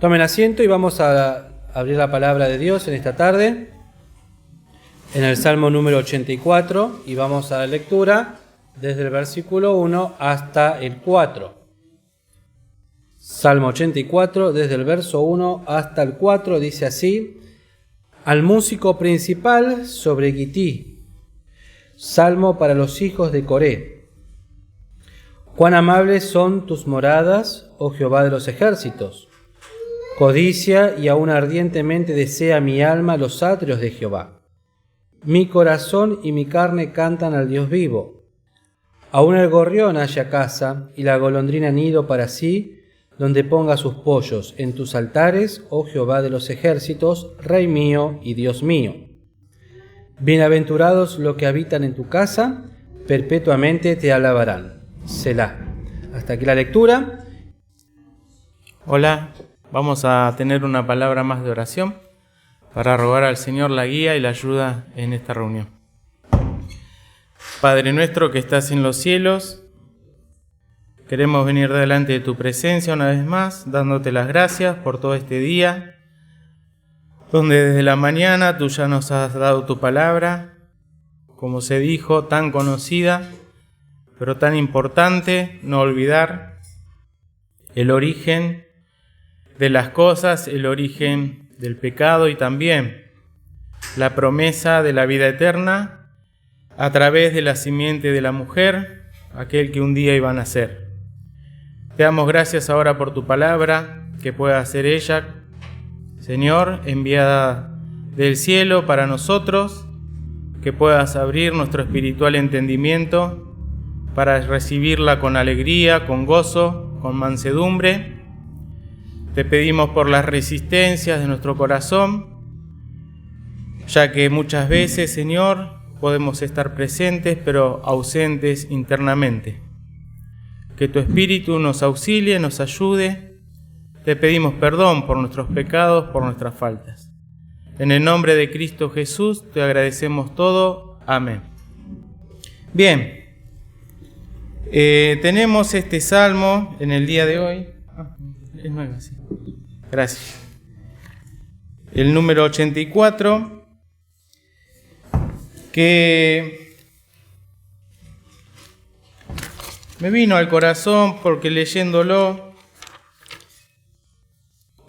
Tomen asiento y vamos a abrir la palabra de Dios en esta tarde, en el Salmo número 84, y vamos a la lectura desde el versículo 1 hasta el 4. Salmo 84, desde el verso 1 hasta el 4, dice así: Al músico principal sobre Gittí, salmo para los hijos de Coré. Cuán amables son tus moradas, oh Jehová de los ejércitos. Codicia y aún ardientemente desea mi alma los atrios de Jehová. Mi corazón y mi carne cantan al Dios vivo. Aún el gorrión halla casa y la golondrina nido para sí, donde ponga sus pollos en tus altares, oh Jehová de los ejércitos, Rey mío y Dios mío. Bienaventurados los que habitan en tu casa, perpetuamente te alabarán. Selah. Hasta aquí la lectura. Hola, vamos a tener una palabra más de oración para rogar al Señor la guía y la ayuda en esta reunión. Padre nuestro que estás en los cielos, queremos venir delante de tu presencia una vez más, dándote las gracias por todo este día, donde desde la mañana tú ya nos has dado tu palabra, como se dijo, tan conocida, pero tan importante, no olvidar el origen de las cosas, el origen del pecado y también la promesa de la vida eterna a través de la simiente de la mujer, aquel que un día iba a nacer. Te damos gracias ahora por tu palabra, que pueda ser ella, Señor, enviada del cielo para nosotros, que puedas abrir nuestro espiritual entendimiento para recibirla con alegría, con gozo, con mansedumbre. Te pedimos por las resistencias de nuestro corazón, ya que muchas veces, Señor, podemos estar presentes pero ausentes internamente. Que tu Espíritu nos auxilie, nos ayude. Te pedimos perdón por nuestros pecados, por nuestras faltas. En el nombre de Cristo Jesús te agradecemos todo. Amén. Bien. Tenemos este salmo en el día de hoy. Es nuevo, sí. Gracias. El número 84, que me vino al corazón porque leyéndolo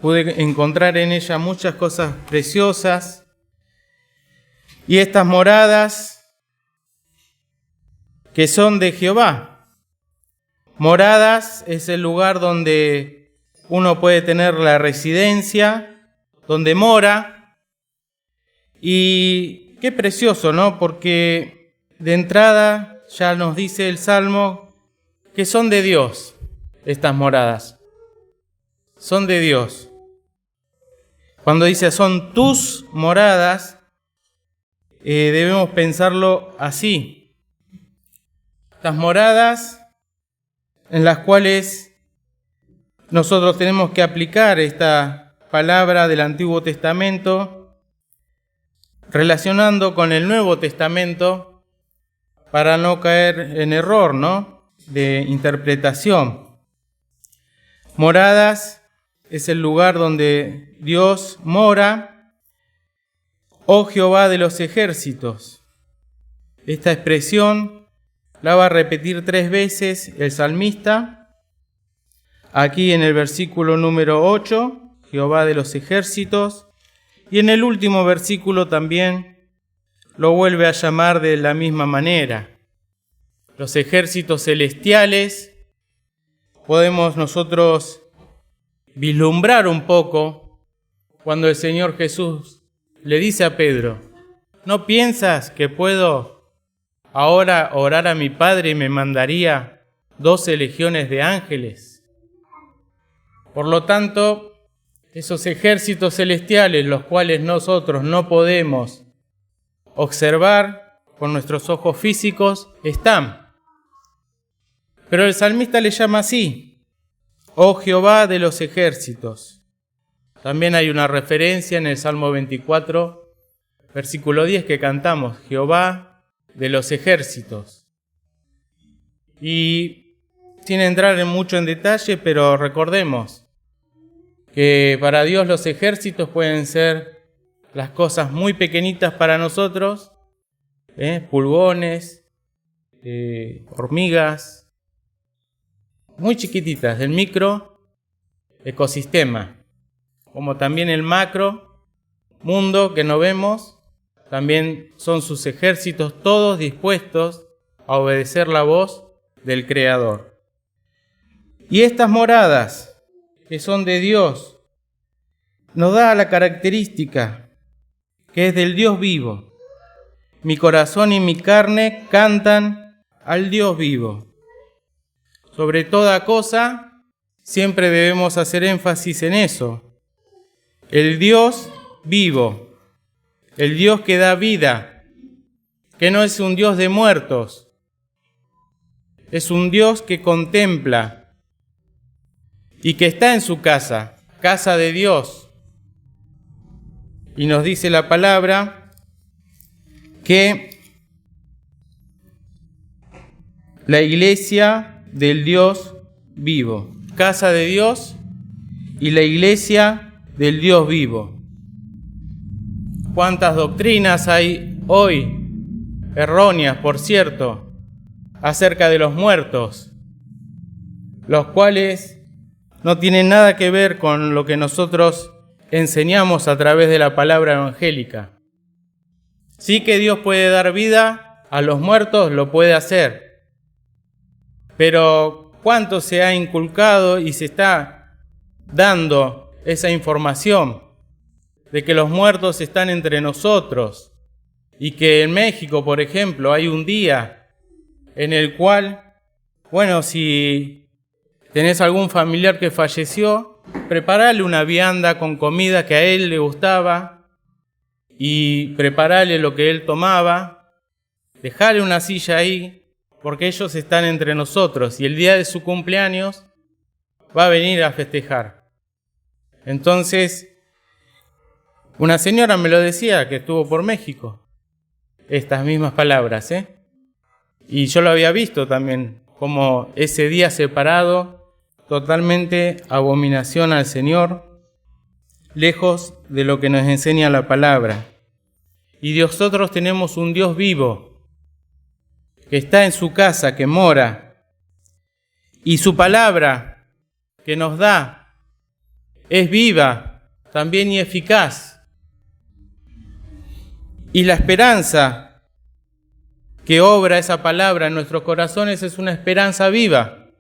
pude encontrar en ella muchas cosas preciosas. Y estas moradas que son de Jehová. Moradas es el lugar donde uno puede tener la residencia, donde mora. Y qué precioso, ¿no? Porque de entrada ya nos dice el Salmo que son de Dios estas moradas. Son de Dios. Cuando dice son tus moradas, debemos pensarlo así. Estas moradas en las cuales nosotros tenemos que aplicar esta palabra del Antiguo Testamento relacionando con el Nuevo Testamento para no caer en error, ¿no?, de interpretación. Moradas es el lugar donde Dios mora, oh Jehová de los ejércitos. Esta expresión la va a repetir 3 veces el salmista. Aquí en el versículo número 8, Jehová de los ejércitos. Y en el último versículo también lo vuelve a llamar de la misma manera. Los ejércitos celestiales, podemos nosotros vislumbrar un poco cuando el Señor Jesús le dice a Pedro: ¿no piensas que puedo ahora orar a mi Padre y me mandaría 12 legiones de ángeles? Por lo tanto, esos ejércitos celestiales, los cuales nosotros no podemos observar con nuestros ojos físicos, están. Pero el salmista le llama así: oh Jehová de los ejércitos. También hay una referencia en el Salmo 24, versículo 10, que cantamos: Jehová de los ejércitos. Y sin entrar mucho en detalle, pero recordemos que para Dios los ejércitos pueden ser las cosas muy pequeñitas para nosotros, pulgones, hormigas, muy chiquititas, el micro ecosistema, como también el macro mundo que no vemos, también son sus ejércitos todos dispuestos a obedecer la voz del Creador. Y estas moradas, que son de Dios, nos da la característica que es del Dios vivo. Mi corazón y mi carne cantan al Dios vivo. Sobre toda cosa, siempre debemos hacer énfasis en eso. El Dios vivo, el Dios que da vida, que no es un Dios de muertos, es un Dios que contempla y que está en su casa, casa de Dios. Y nos dice la palabra que la iglesia del Dios vivo, casa de Dios y la iglesia del Dios vivo. ¿Cuántas doctrinas hay hoy, erróneas, por cierto, acerca de los muertos, los cuales no tienen nada que ver con lo que nosotros enseñamos a través de la palabra evangélica? Sí que Dios puede dar vida a los muertos, lo puede hacer. Pero ¿cuánto se ha inculcado y se está dando esa información de que los muertos están entre nosotros? Y que en México, por ejemplo, hay un día en el cual, si tenés algún familiar que falleció, preparale una vianda con comida que a él le gustaba y preparale lo que él tomaba, dejale una silla ahí, porque ellos están entre nosotros y el día de su cumpleaños va a venir a festejar. Entonces, una señora me lo decía que estuvo por México, estas mismas palabras, y yo lo había visto también, como ese día separado, totalmente abominación al Señor, lejos de lo que nos enseña la palabra. Y nosotros tenemos un Dios vivo, que está en su casa, que mora, y su palabra que nos da es viva también y eficaz. Y la esperanza que obra esa palabra en nuestros corazones es una esperanza viva.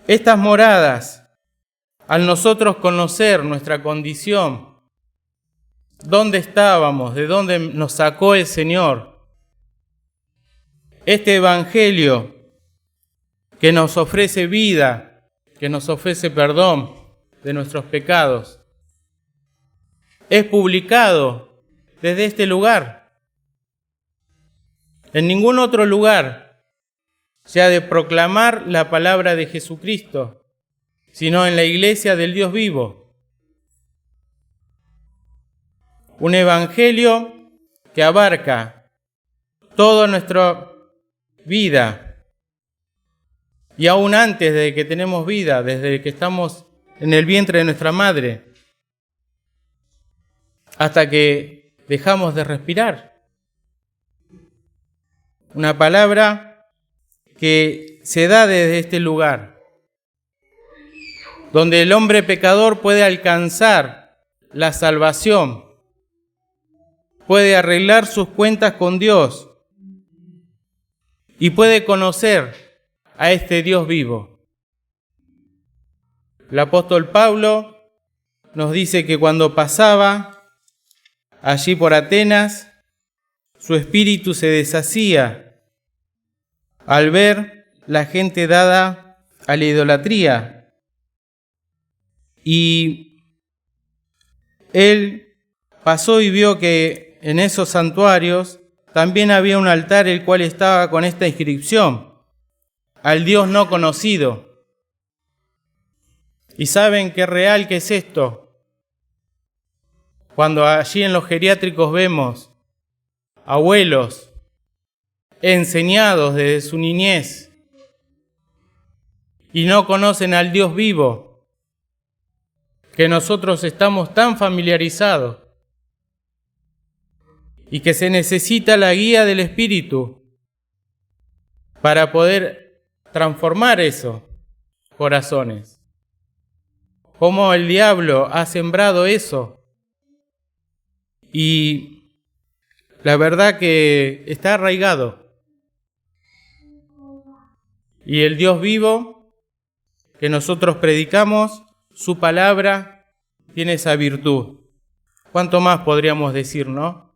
Estas moradas, al nosotros conocer nuestra condición, dónde estábamos, de dónde nos sacó el Señor, este evangelio que nos ofrece vida, que nos ofrece perdón de nuestros pecados, es publicado desde este lugar. En ningún otro lugar se ha de proclamar la palabra de Jesucristo, sino en la iglesia del Dios vivo. Un evangelio que abarca toda nuestra vida, y aún antes de que tenemos vida, desde que estamos en el vientre de nuestra madre, hasta que dejamos de respirar. Una palabra que se da desde este lugar, donde el hombre pecador puede alcanzar la salvación, puede arreglar sus cuentas con Dios y puede conocer a este Dios vivo. El apóstol Pablo nos dice que cuando pasaba allí por Atenas, su espíritu se deshacía al ver la gente dada a la idolatría. Y él pasó y vio que en esos santuarios también había un altar el cual estaba con esta inscripción: al Dios no conocido. ¿Y saben qué real que es esto? Cuando allí en los geriátricos vemos abuelos enseñados desde su niñez y no conocen al Dios vivo, que nosotros estamos tan familiarizados y que se necesita la guía del Espíritu para poder transformar esos corazones. Cómo el diablo ha sembrado eso. Y la verdad que está arraigado. Y el Dios vivo que nosotros predicamos, su palabra tiene esa virtud. ¿Cuánto más podríamos decir, no?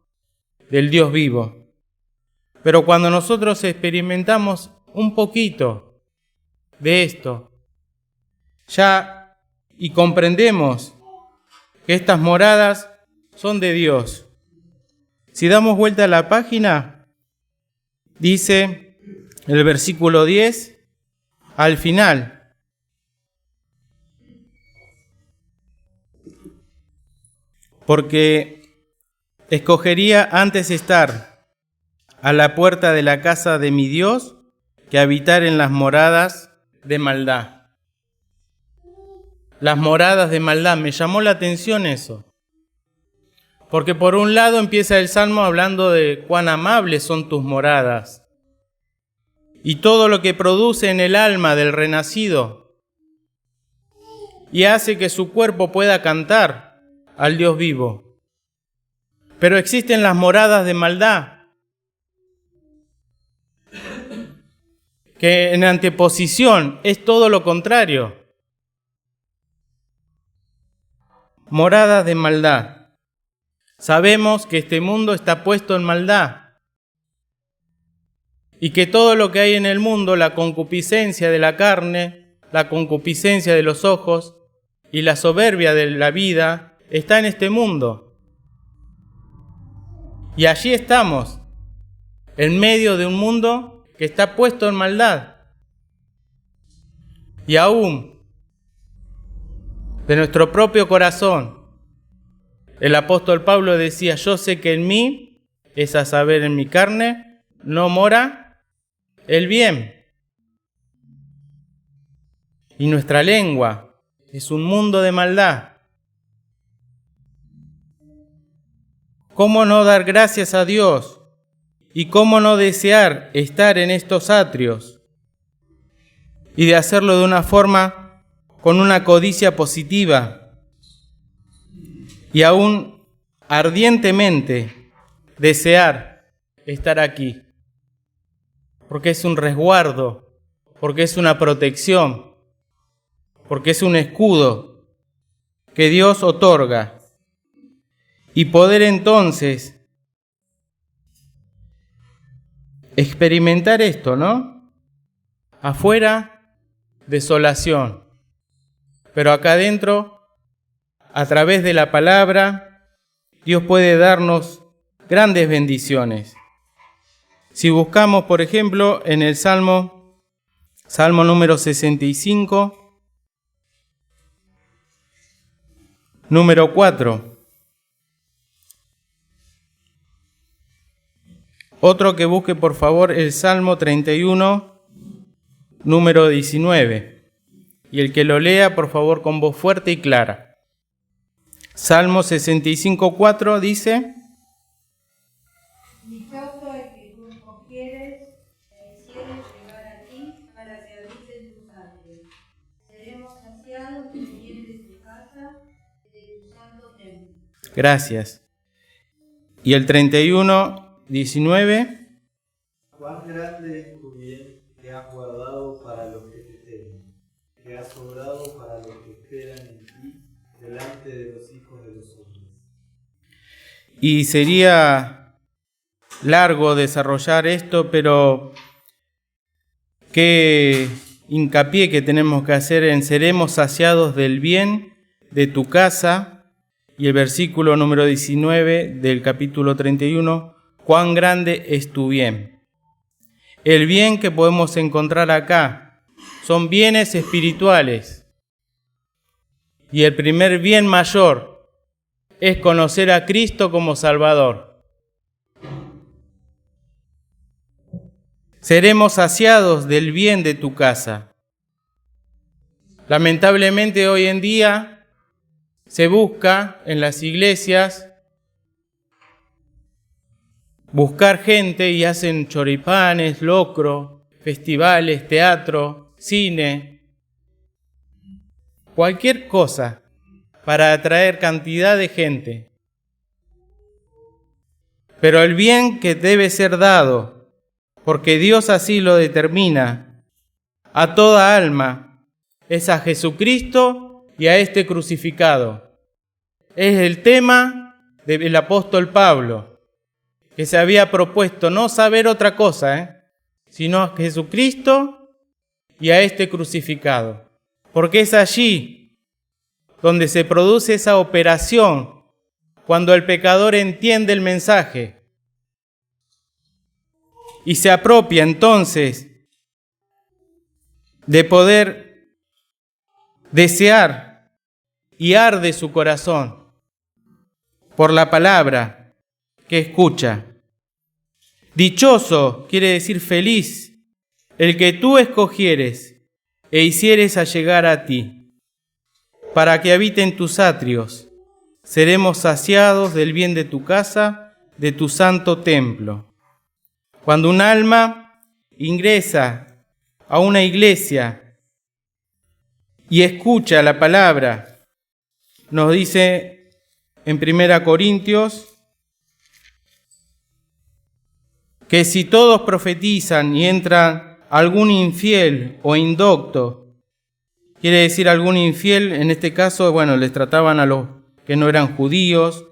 Del Dios vivo. Pero cuando nosotros experimentamos un poquito de esto, ya y comprendemos que estas moradas son de Dios. Si damos vuelta a la página, dice el versículo 10, al final: porque escogería antes estar a la puerta de la casa de mi Dios que habitar en las moradas de maldad. Las moradas de maldad, me llamó la atención eso. Porque por un lado empieza el Salmo hablando de cuán amables son tus moradas y todo lo que produce en el alma del renacido y hace que su cuerpo pueda cantar al Dios vivo. Pero existen las moradas de maldad, que en anteposición es todo lo contrario. Moradas de maldad. Sabemos que este mundo está puesto en maldad y que todo lo que hay en el mundo, la concupiscencia de la carne, la concupiscencia de los ojos y la soberbia de la vida, está en este mundo. Y allí estamos, en medio de un mundo que está puesto en maldad. Y aún de nuestro propio corazón, el apóstol Pablo decía: yo sé que en mí, es a saber, en mi carne, no mora el bien. Y nuestra lengua es un mundo de maldad. ¿Cómo no dar gracias a Dios? ¿Y cómo no desear estar en estos atrios? Y de hacerlo de una forma con una codicia positiva. Y aún ardientemente desear estar aquí. Porque es un resguardo, porque es una protección, porque es un escudo que Dios otorga. Y poder entonces experimentar esto, ¿no? Afuera, desolación. Pero acá adentro, a través de la palabra, Dios puede darnos grandes bendiciones. Si buscamos, por ejemplo, en el Salmo número 65, número 4. Otro que busque, por favor, el Salmo 31, número 19. Y el que lo lea, por favor, con voz fuerte y clara. Salmo 65, 4 dice: dichoso el que tú escogieres e hicieres llegar a ti para que habiten tus atrios. Seremos saciados del bien de tu casa y de tu santo templo. Gracias. Y el 31, 19. Cuán grande es tu bien que has guardado para los que te temen, que has sobrado para los que esperan en ti, delante de los hijos de los hombres. Y sería largo desarrollar esto, pero qué hincapié que tenemos que hacer en seremos saciados del bien de tu casa. Y el versículo número 19 del capítulo 31, cuán grande es tu bien. El bien que podemos encontrar acá son bienes espirituales. Y el primer bien mayor es conocer a Cristo como Salvador. Seremos saciados del bien de tu casa. Lamentablemente hoy en día se busca en las iglesias buscar gente y hacen choripanes, locro, festivales, teatro, cine, cualquier cosa para atraer cantidad de gente. Pero el bien que debe ser dado, porque Dios así lo determina, a toda alma, es a Jesucristo y a este crucificado. Es el tema del apóstol Pablo, que se había propuesto no saber otra cosa, sino a Jesucristo y a este crucificado. Porque es allí donde se produce esa operación, cuando el pecador entiende el mensaje y se apropia entonces de poder desear y arde su corazón por la palabra que escucha. Dichoso quiere decir feliz, el que tú escogieres e hicieres allegar a ti, para que habite en tus atrios. Seremos saciados del bien de tu casa, de tu santo templo. Cuando un alma ingresa a una iglesia y escucha la palabra, nos dice en 1 Corintios que si todos profetizan y entra algún infiel o indocto, quiere decir algún infiel, en este caso, les trataban a los que no eran judíos,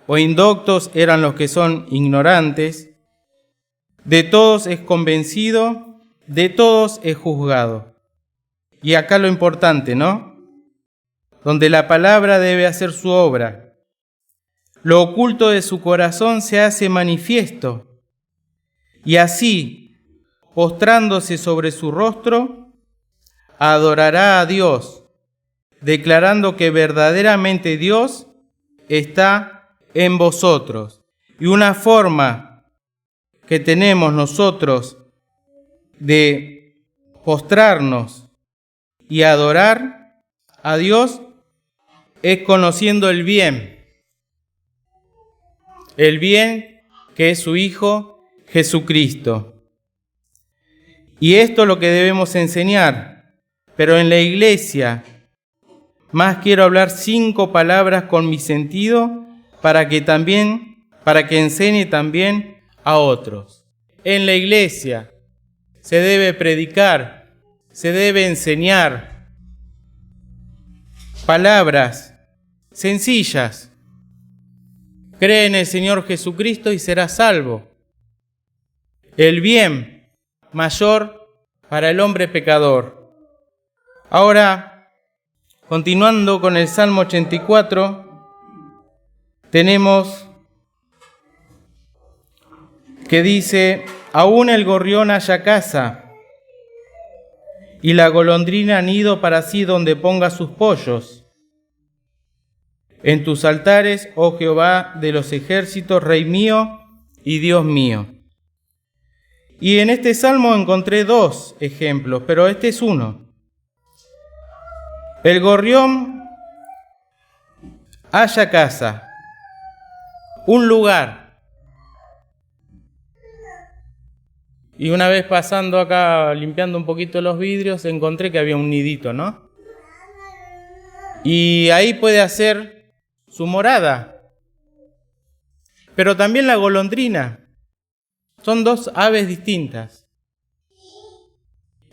o indoctos eran los que son ignorantes. De todos es convencido, de todos es juzgado. Y acá lo importante, ¿no? Donde la palabra debe hacer su obra. Lo oculto de su corazón se hace manifiesto, y así, postrándose sobre su rostro, adorará a Dios, declarando que verdaderamente Dios está en vosotros. Y una forma que tenemos nosotros de postrarnos y adorar a Dios es conociendo el bien que es su Hijo Jesucristo. Y esto es lo que debemos enseñar, pero en la iglesia más quiero hablar 5 palabras con mi sentido para que enseñe también a otros. En la iglesia se debe predicar, se debe enseñar palabras sencillas. Cree en el Señor Jesucristo y serás salvo. El bien mayor para el hombre pecador. Ahora, continuando con el Salmo 84, tenemos que dice: aún el gorrión halla casa y la golondrina nido para sí donde ponga sus pollos. En tus altares, oh Jehová de los ejércitos, Rey mío y Dios mío. Y en este salmo encontré 2 ejemplos, pero este es uno. El gorrión halla casa, un lugar. Y una vez pasando acá, limpiando un poquito los vidrios, encontré que había un nidito, ¿no? Y ahí puede hacer su morada. Pero también la golondrina. Son 2 aves distintas.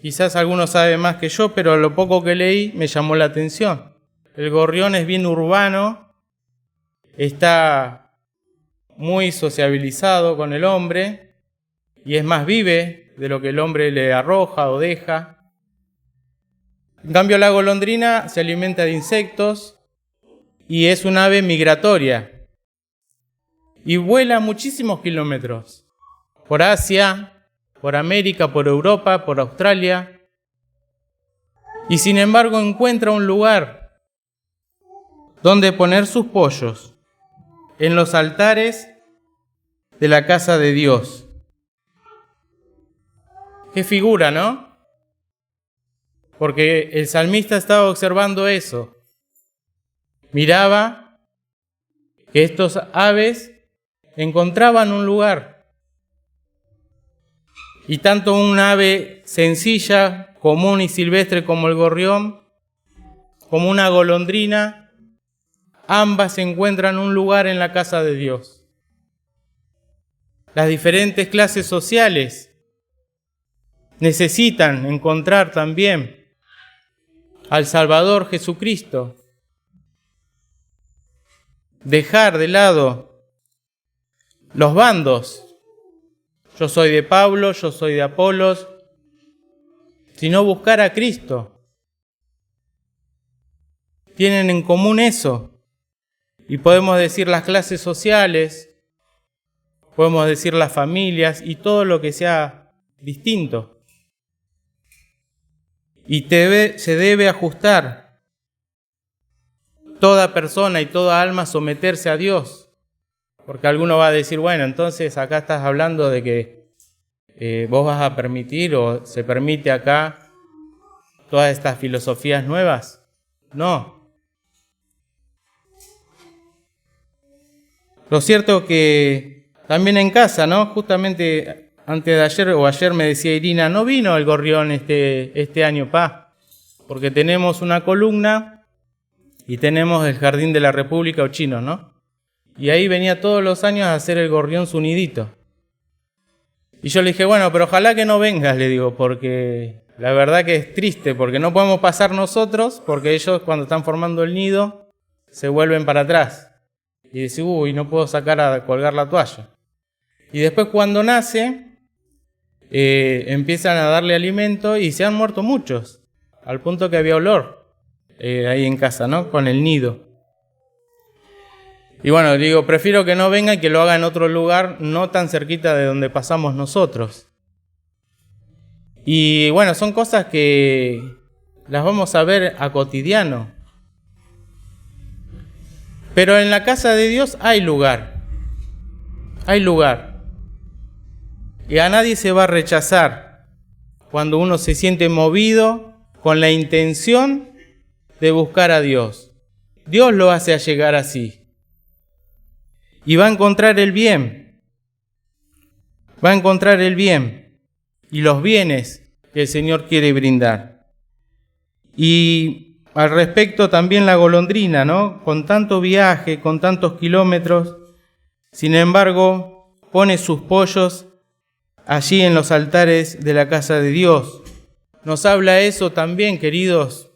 Quizás algunos saben más que yo, pero lo poco que leí me llamó la atención. El gorrión es bien urbano, está muy sociabilizado con el hombre y es más, vive de lo que el hombre le arroja o deja. En cambio, la golondrina se alimenta de insectos y es un ave migratoria y vuela muchísimos kilómetros por Asia, por América, por Europa, por Australia, y sin embargo encuentra un lugar donde poner sus pollos, en los altares de la casa de Dios. Qué figura, ¿no? Porque el salmista estaba observando eso. miraba que estos aves encontraban un lugar. Y tanto un ave sencilla, común y silvestre como el gorrión, como una golondrina, ambas encuentran un lugar en la casa de Dios. Las diferentes clases sociales necesitan encontrar también al Salvador Jesucristo. Dejar de lado los bandos. Yo soy de Pablo, yo soy de Apolos, sino buscar a Cristo. Tienen en común eso. Y podemos decir las clases sociales, podemos decir las familias y todo lo que sea distinto. Y se debe ajustar toda persona y toda alma someterse a Dios. Porque alguno va a decir, bueno, entonces acá estás hablando de que vos vas a permitir o se permite acá todas estas filosofías nuevas. No. Lo cierto que también en casa, ¿no? Justamente antes de ayer o ayer me decía Irina, no vino el gorrión este año, pa, porque tenemos una columna y tenemos el Jardín de la República o Chino, ¿no? Y ahí venía todos los años a hacer el gorrión su nidito. Y yo le dije, bueno, pero ojalá que no vengas, le digo, porque la verdad que es triste, porque no podemos pasar nosotros, porque ellos cuando están formando el nido se vuelven para atrás. Y dicen, uy, no puedo sacar a colgar la toalla. Y después cuando nace, empiezan a darle alimento y se han muerto muchos, al punto que había olor ahí en casa, ¿no? Con el nido. Y bueno, digo, prefiero que no venga y que lo haga en otro lugar, no tan cerquita de donde pasamos nosotros. Y bueno, son cosas que las vamos a ver a cotidiano. Pero en la casa de Dios hay lugar. Hay lugar. Y a nadie se va a rechazar cuando uno se siente movido con la intención de buscar a Dios. Dios lo hace llegar así. Y va a encontrar el bien. Va a encontrar el bien y los bienes que el Señor quiere brindar. Y al respecto también la golondrina, ¿no? Con tanto viaje, con tantos kilómetros, sin embargo, pone sus pollos allí en los altares de la casa de Dios. Nos habla eso también, queridos,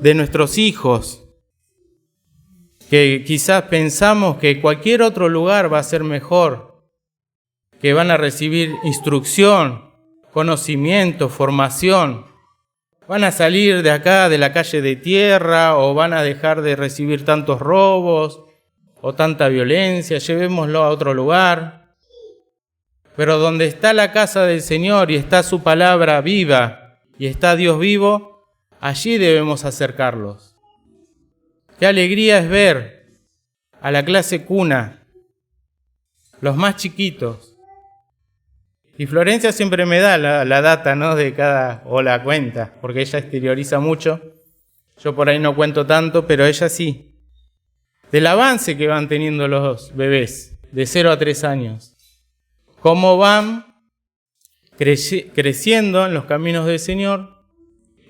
de nuestros hijos, que quizás pensamos que cualquier otro lugar va a ser mejor, que van a recibir instrucción, conocimiento, formación, van a salir de acá, de la calle de tierra, o van a dejar de recibir tantos robos o tanta violencia, llevémoslo a otro lugar. Pero donde está la casa del Señor y está su palabra viva y está Dios vivo, allí debemos acercarlos. Qué alegría es ver a la clase cuna, los más chiquitos. Y Florencia siempre me da la data, ¿no? De cada, o la cuenta, porque ella exterioriza mucho. Yo por ahí no cuento tanto, pero ella sí. Del avance que van teniendo los bebés de 0 a 3 años. Cómo van creciendo en los caminos del Señor.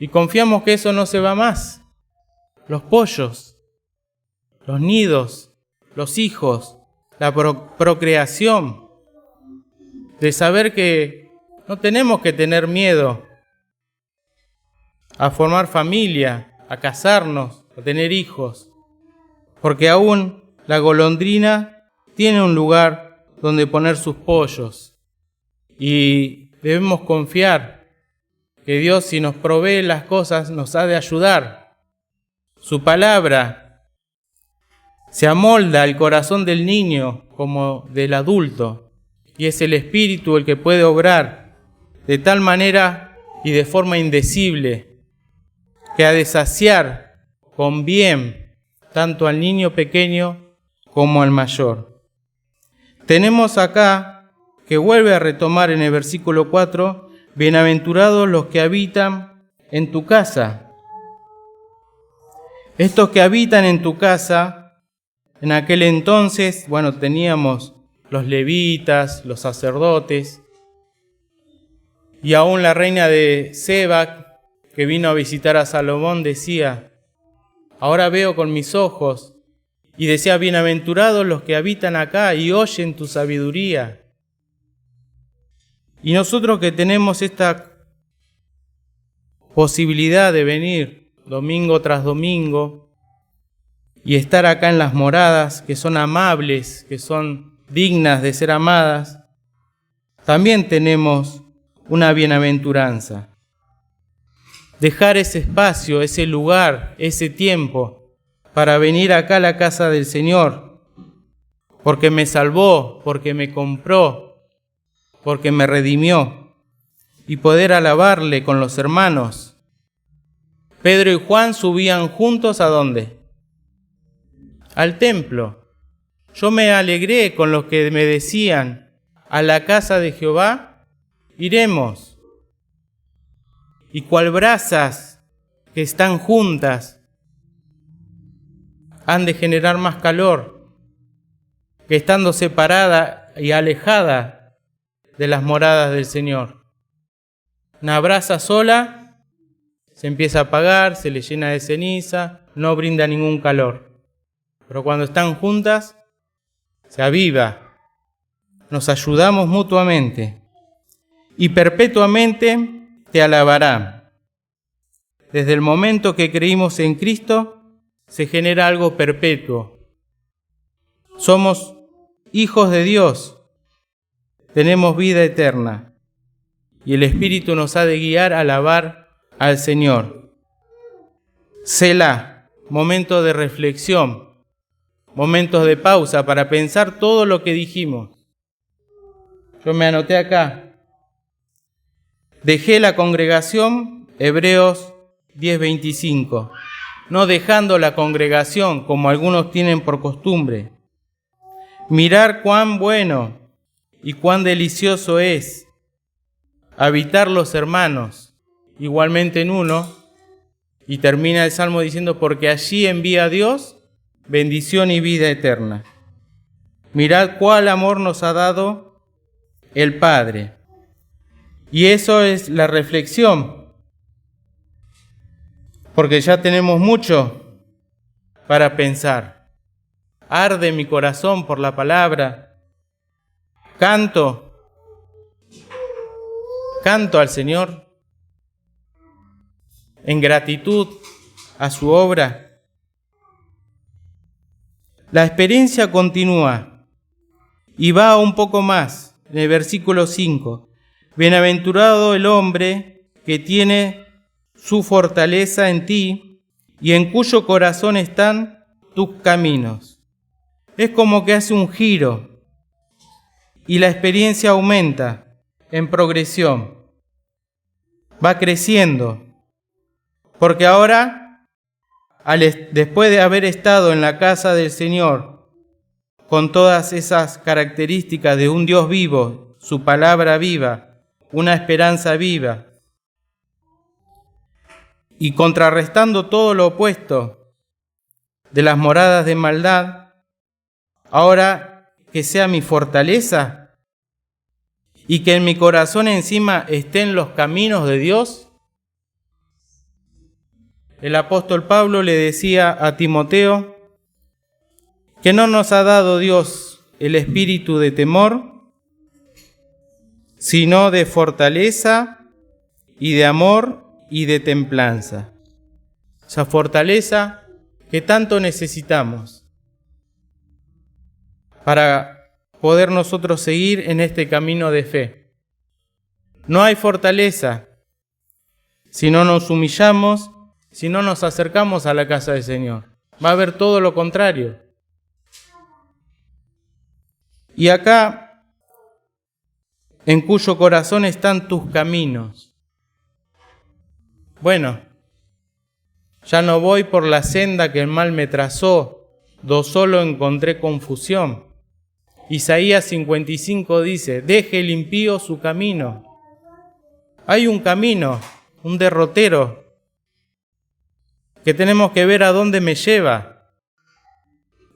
Y confiamos que eso no se va más. Los pollos, los nidos, los hijos, la procreación, de saber que no tenemos que tener miedo a formar familia, a casarnos, a tener hijos, porque aún la golondrina tiene un lugar donde poner sus pollos y debemos confiar que Dios, si nos provee las cosas, nos ha de ayudar. Su palabra se amolda al corazón del niño como del adulto, y es el Espíritu el que puede obrar de tal manera y de forma indecible que ha de saciar con bien tanto al niño pequeño como al mayor. Tenemos acá que vuelve a retomar en el versículo 4, bienaventurados los que habitan en tu casa. Estos que habitan en tu casa, en aquel entonces, teníamos los levitas, los sacerdotes, y aún la reina de Seba, que vino a visitar a Salomón, decía, ahora veo con mis ojos, y decía, bienaventurados los que habitan acá y oyen tu sabiduría. Y nosotros que tenemos esta posibilidad de venir domingo tras domingo y estar acá en las moradas, que son amables, que son dignas de ser amadas, también tenemos una bienaventuranza. Dejar ese espacio, ese lugar, ese tiempo para venir acá a la casa del Señor, porque me salvó, porque me compró, porque me redimió, y poder alabarle con los hermanos. Pedro y Juan subían juntos ¿a dónde? Al templo. Yo me alegré con los que me decían, a la casa de Jehová iremos. Y cual brasas que están juntas han de generar más calor que estando separada y alejada de las moradas del Señor. Una brasa sola se empieza a apagar, se le llena de ceniza, no brinda ningún calor. Pero cuando están juntas, se aviva. Nos ayudamos mutuamente y perpetuamente te alabará. Desde el momento que creímos en Cristo, se genera algo perpetuo. Somos hijos de Dios, tenemos vida eterna y el Espíritu nos ha de guiar a alabar al Señor. Selah, momento de reflexión, momentos de pausa para pensar todo lo que dijimos. Yo me anoté acá. Dejé la congregación, Hebreos 10:25, no dejando la congregación como algunos tienen por costumbre. Mirar cuán bueno y cuán delicioso es habitar los hermanos, igualmente en uno, y termina el Salmo diciendo, porque allí envía a Dios bendición y vida eterna. Mirad cuál amor nos ha dado el Padre. Y eso es la reflexión, porque ya tenemos mucho para pensar. Arde mi corazón por la palabra. Canto al Señor en gratitud a su obra. La experiencia continúa y va un poco más en el versículo 5. Bienaventurado el hombre que tiene su fortaleza en ti y en cuyo corazón están tus caminos. Es como que hace un giro y la experiencia aumenta en progresión. Va creciendo, porque ahora, después de haber estado en la casa del Señor, con todas esas características de un Dios vivo, su palabra viva, una esperanza viva, y contrarrestando todo lo opuesto de las moradas de maldad, ahora que sea mi fortaleza y que en mi corazón encima estén los caminos de Dios. El apóstol Pablo le decía a Timoteo que no nos ha dado Dios el espíritu de temor, sino de fortaleza y de amor y de templanza. Esa fortaleza que tanto necesitamos para poder nosotros seguir en este camino de fe. No hay fortaleza si no nos humillamos, si no nos acercamos a la casa del Señor. Va a haber todo lo contrario. Y acá, en cuyo corazón están tus caminos. Bueno, ya no voy por la senda que el mal me trazó, do solo encontré confusión. Isaías 55 dice, deje el impío su camino. Hay un camino, un derrotero, que tenemos que ver a dónde me lleva,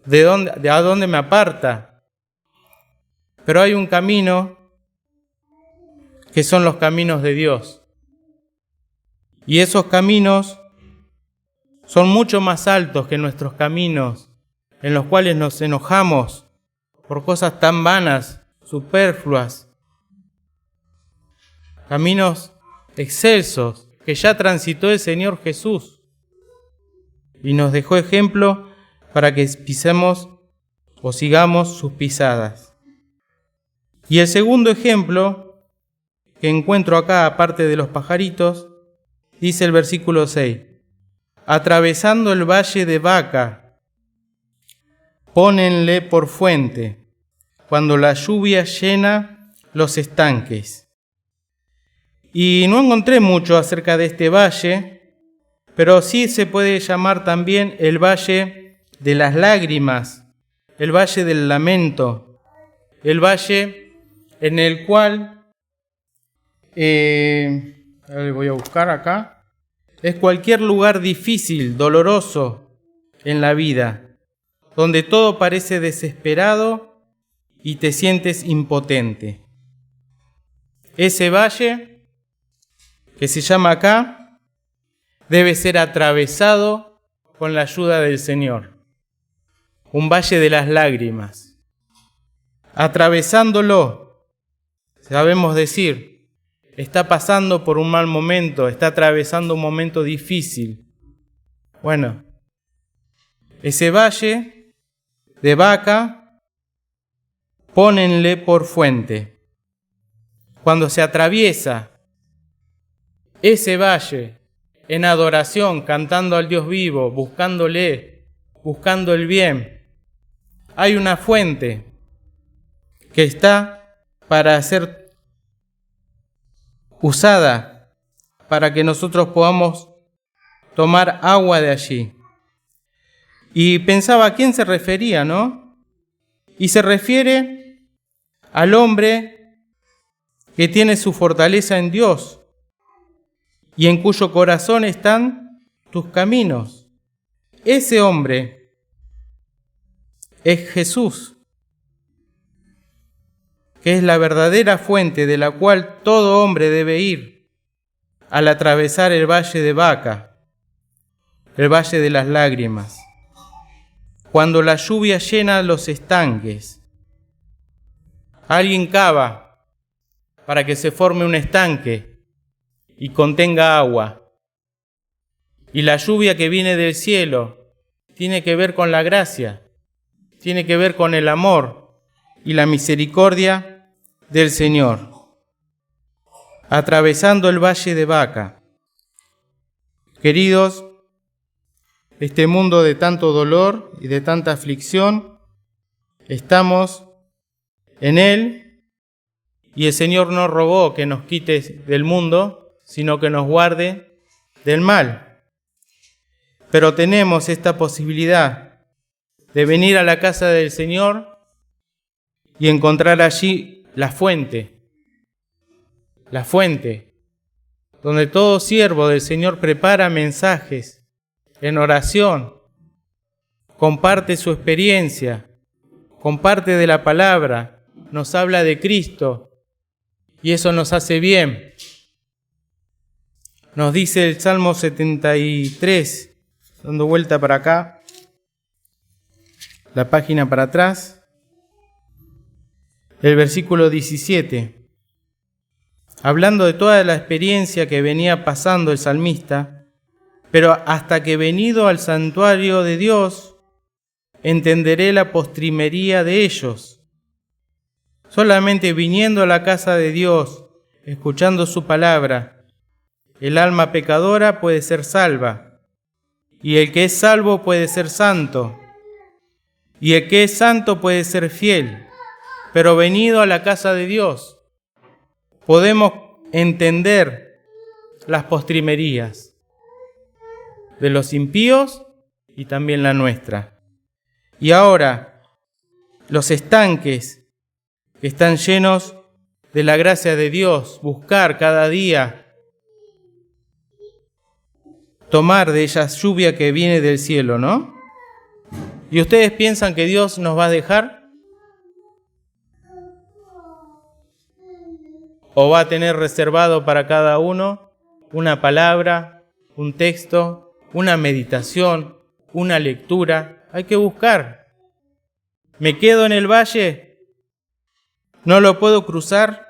a dónde me aparta. Pero hay un camino que son los caminos de Dios. Y esos caminos son mucho más altos que nuestros caminos, en los cuales nos enojamos por cosas tan vanas, superfluas. Caminos excelsos que ya transitó el Señor Jesús y nos dejó ejemplo para que pisemos o sigamos sus pisadas. Y el segundo ejemplo que encuentro acá, aparte de los pajaritos, dice el versículo 6: atravesando el valle de Baca, pónenle por fuente, cuando la lluvia llena los estanques. Y no encontré mucho acerca de este valle, pero sí se puede llamar también el valle de las lágrimas, el valle del lamento, el valle en el cual, voy a buscar acá, es cualquier lugar difícil, doloroso en la vida, donde todo parece desesperado y te sientes impotente. Ese valle, que se llama acá, debe ser atravesado con la ayuda del Señor. Un valle de las lágrimas. Atravesándolo, sabemos decir, está pasando por un mal momento, está atravesando un momento difícil. Bueno, ese valle de Baca, pónenle por fuente. Cuando se atraviesa ese valle en adoración, cantando al Dios vivo, buscándole, buscando el bien, hay una fuente que está para ser usada para que nosotros podamos tomar agua de allí. Y pensaba a quién se refería, ¿no? Y se refiere al hombre que tiene su fortaleza en Dios y en cuyo corazón están tus caminos. Ese hombre es Jesús, que es la verdadera fuente de la cual todo hombre debe ir al atravesar el valle de Baca, el valle de las lágrimas. Cuando la lluvia llena los estanques, alguien cava para que se forme un estanque y contenga agua. Y la lluvia que viene del cielo tiene que ver con la gracia, tiene que ver con el amor y la misericordia del Señor. Atravesando el valle de Baca. Queridos, este mundo de tanto dolor y de tanta aflicción, estamos en él y el Señor no rogó que nos quite del mundo, sino que nos guarde del mal. Pero tenemos esta posibilidad de venir a la casa del Señor y encontrar allí la fuente, donde todo siervo del Señor prepara mensajes en oración, comparte su experiencia, comparte de la palabra, nos habla de Cristo y eso nos hace bien. Nos dice el Salmo 73, dando vuelta para acá, la página para atrás, el versículo 17, hablando de toda la experiencia que venía pasando el salmista, pero hasta que venido al santuario de Dios, entenderé la postrimería de ellos. Solamente viniendo a la casa de Dios, escuchando su palabra, el alma pecadora puede ser salva, y el que es salvo puede ser santo, y el que es santo puede ser fiel. Pero venido a la casa de Dios, podemos entender las postrimerías de los impíos y también la nuestra. Y ahora, los estanques que están llenos de la gracia de Dios, buscar cada día tomar de esa lluvia que viene del cielo, ¿no? ¿Y ustedes piensan que Dios nos va a dejar? ¿O va a tener reservado para cada uno una palabra, un texto, una meditación, una lectura? Hay que buscar. ¿Me quedo en el valle? ¿No lo puedo cruzar?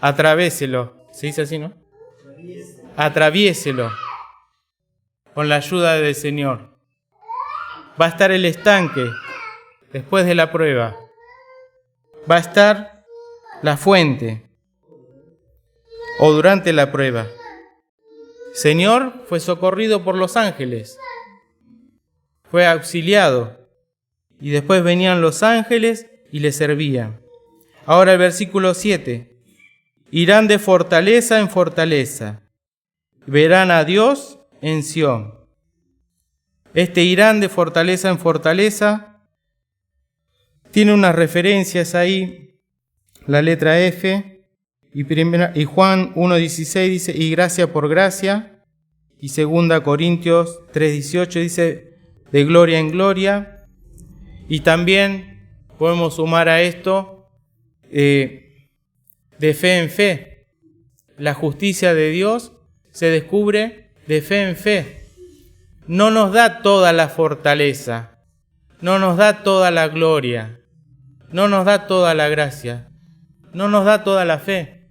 Atraviéselo. ¿Se dice así, no? Atraviéselo con la ayuda del Señor. Va a estar el estanque después de la prueba. Va a estar la fuente o durante la prueba. Señor fue socorrido por los ángeles, fue auxiliado y después venían los ángeles y le servían. Ahora el versículo 7. Irán de fortaleza en fortaleza, verán a Dios en Sión. Este irán de fortaleza en fortaleza tiene unas referencias ahí, la letra F, y Juan 1.16 dice, y gracia por gracia, y 2 Corintios 3.18 dice, de gloria en gloria, y también podemos sumar a esto, de fe en fe. La justicia de Dios se descubre de fe en fe. No nos da toda la fortaleza, no nos da toda la gloria, no nos da toda la gracia, no nos da toda la fe.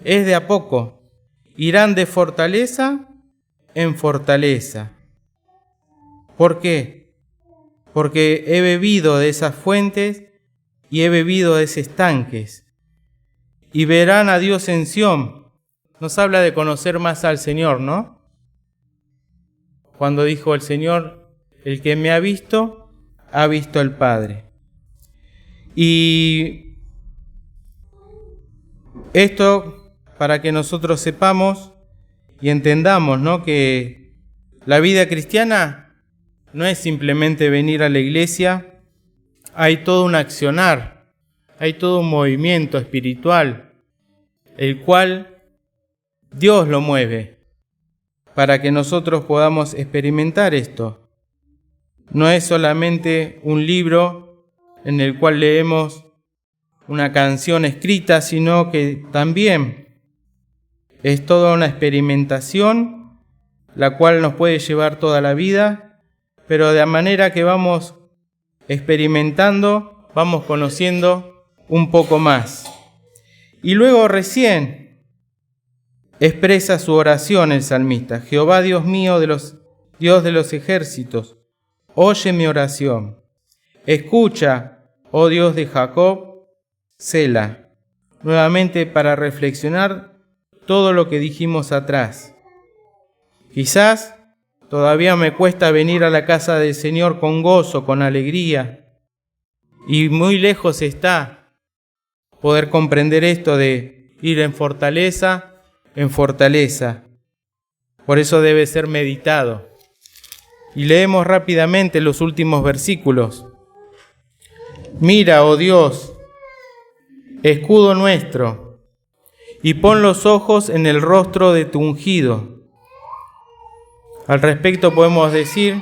Es de a poco. Irán de fortaleza en fortaleza. ¿Por qué? Porque he bebido de esas fuentes y he bebido de esos estanques. Y verán a Dios en Sión. Nos habla de conocer más al Señor, ¿no? Cuando dijo el Señor, el que me ha visto al Padre. Y esto para que nosotros sepamos y entendamos, ¿no?, que la vida cristiana no es simplemente venir a la iglesia, hay todo un accionar. Hay todo un movimiento espiritual, el cual Dios lo mueve para que nosotros podamos experimentar esto. No es solamente un libro en el cual leemos una canción escrita, sino que también es toda una experimentación, la cual nos puede llevar toda la vida, pero de manera que vamos experimentando, vamos conociendo un poco más. Y luego recién expresa su oración el salmista. Jehová Dios mío, Dios de los ejércitos, oye mi oración. Escucha, oh Dios de Jacob, Sela. Nuevamente para reflexionar todo lo que dijimos atrás. Quizás todavía me cuesta venir a la casa del Señor con gozo, con alegría. Y muy lejos está poder comprender esto de ir en fortaleza en fortaleza. Por eso debe ser meditado. Y leemos rápidamente los últimos versículos. Mira, oh Dios, escudo nuestro, y pon los ojos en el rostro de tu ungido. Al respecto podemos decir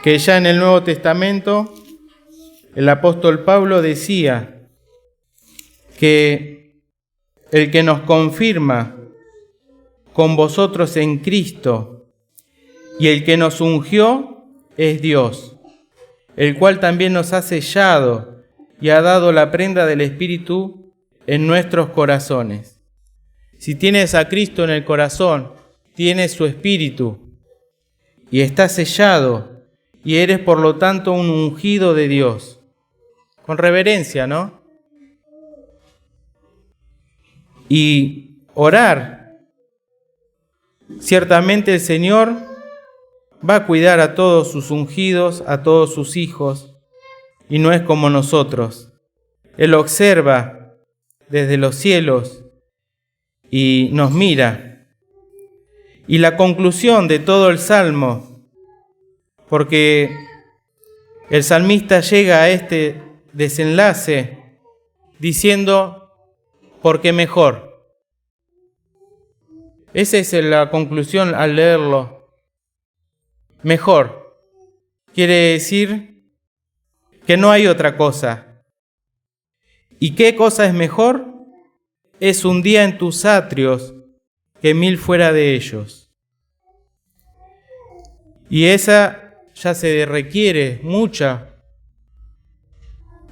que ya en el Nuevo Testamento el apóstol Pablo decía que el que nos confirma con vosotros en Cristo y el que nos ungió es Dios, el cual también nos ha sellado y ha dado la prenda del Espíritu en nuestros corazones. Si tienes a Cristo en el corazón, tienes su Espíritu y estás sellado y eres por lo tanto un ungido de Dios. Con reverencia, ¿no? Y orar. Ciertamente el Señor va a cuidar a todos sus ungidos, a todos sus hijos, y no es como nosotros. Él observa desde los cielos y nos mira. Y la conclusión de todo el Salmo, porque el salmista llega a este desenlace diciendo, porque mejor. Esa es la conclusión al leerlo. Mejor. Quiere decir que no hay otra cosa. ¿Y qué cosa es mejor? Es un día en tus atrios que 1000 fuera de ellos. Y esa ya se requiere mucha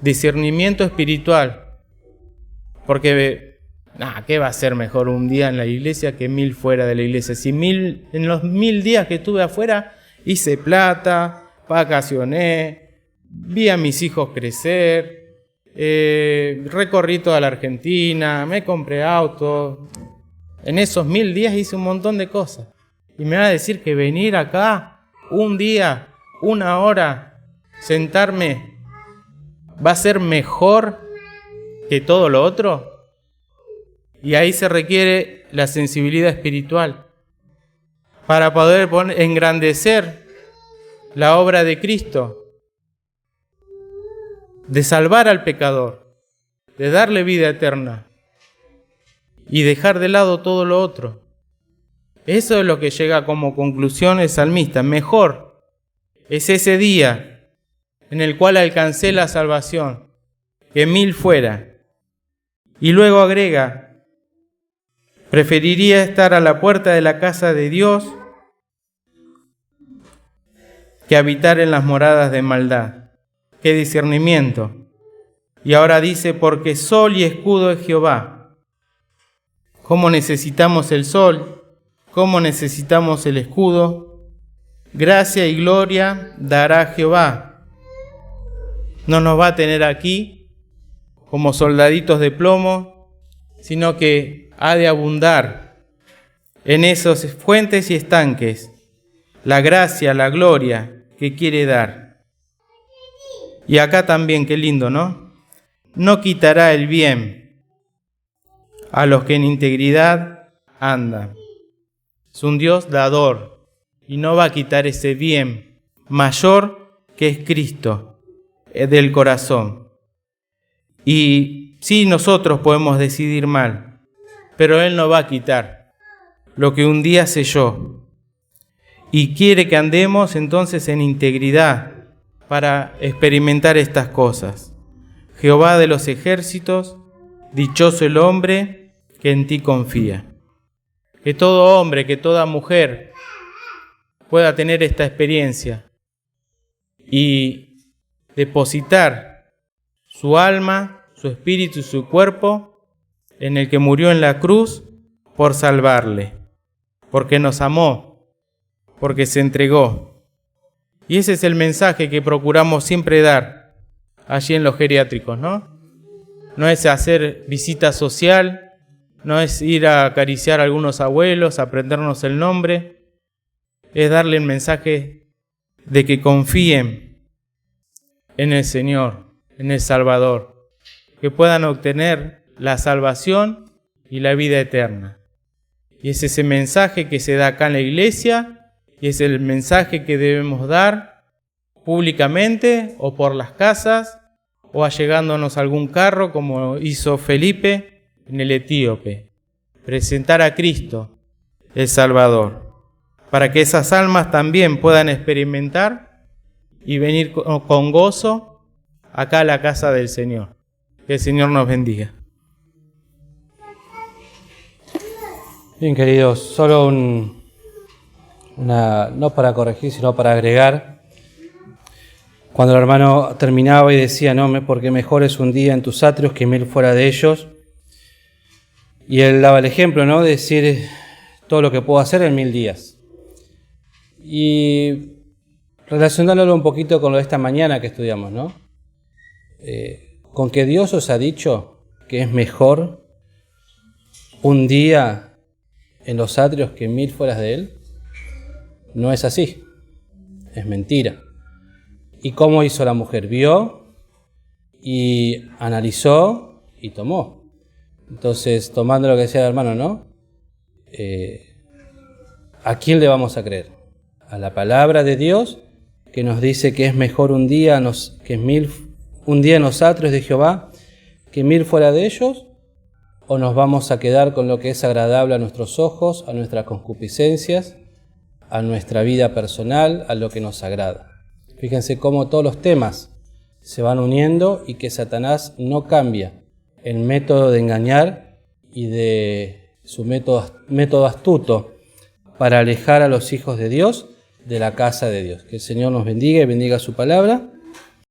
discernimiento espiritual. Porque, ¿qué va a ser mejor un día en la iglesia que 1000 fuera de la iglesia? Si en los 1000 días que estuve afuera hice plata, vacacioné, vi a mis hijos crecer, recorrí toda la Argentina, me compré auto. En esos 1000 días hice un montón de cosas. Y me va a decir que venir acá un día, 1 hora, sentarme, ¿va a ser mejor que todo lo otro? Y ahí se requiere la sensibilidad espiritual para poder engrandecer la obra de Cristo, de salvar al pecador, de darle vida eterna y dejar de lado todo lo otro. Eso es lo que llega como conclusión el salmista. Mejor es ese día en el cual alcancé la salvación que 1000 fuera. Y luego agrega: preferiría estar a la puerta de la casa de Dios que habitar en las moradas de maldad. ¡Qué discernimiento! Y ahora dice: porque sol y escudo es Jehová. ¿Cómo necesitamos el sol? ¿Cómo necesitamos el escudo? Gracia y gloria dará Jehová. No nos va a tener aquí como soldaditos de plomo, sino que ha de abundar en esos fuentes y estanques la gracia, la gloria que quiere dar. Y acá también, qué lindo, ¿no? No quitará el bien a los que en integridad andan. Es un Dios dador y no va a quitar ese bien mayor que es Cristo del corazón. Y sí, nosotros podemos decidir mal, pero Él no va a quitar lo que un día selló. Y quiere que andemos entonces en integridad para experimentar estas cosas. Jehová de los ejércitos, dichoso el hombre que en ti confía. Que todo hombre, que toda mujer pueda tener esta experiencia y depositar su alma, su espíritu y su cuerpo en el que murió en la cruz por salvarle, porque nos amó, porque se entregó. Y ese es el mensaje que procuramos siempre dar allí en los geriátricos, ¿no? No es hacer visita social, no es ir a acariciar a algunos abuelos, aprendernos el nombre, es darle el mensaje de que confíen en el Señor, en el Salvador, que puedan obtener la salvación y la vida eterna. Y es ese mensaje que se da acá en la iglesia, y es el mensaje que debemos dar públicamente o por las casas, o allegándonos a algún carro como hizo Felipe en el etíope. Presentar a Cristo, el Salvador, para que esas almas también puedan experimentar y venir con gozo acá a la casa del Señor. Que el Señor nos bendiga. Bien, queridos, solo no para corregir, sino para agregar. Cuando el hermano terminaba y decía, no, porque mejor es un día en tus atrios que 1000 fuera de ellos. Y él daba el ejemplo, ¿no? De decir todo lo que puedo hacer en 1000 días. Y relacionándolo un poquito con lo de esta mañana que estudiamos, ¿no? Con que Dios os ha dicho que es mejor un día en los atrios que 1000 fuera de él. No es así. Es mentira. ¿Y cómo hizo la mujer? Vio y analizó y tomó. Entonces, tomando lo que decía el hermano, ¿no? ¿A quién le vamos a creer? ¿A la palabra de Dios que nos dice que es mejor un día en los atrios de Jehová que 1000 fuera de ellos? o nos vamos a quedar con lo que es agradable a nuestros ojos, a nuestras concupiscencias, a nuestra vida personal, a lo que nos agrada. Fíjense cómo todos los temas se van uniendo y que Satanás no cambia el método de engañar y de su método astuto para alejar a los hijos de Dios de la casa de Dios. Que el Señor nos bendiga y bendiga su palabra.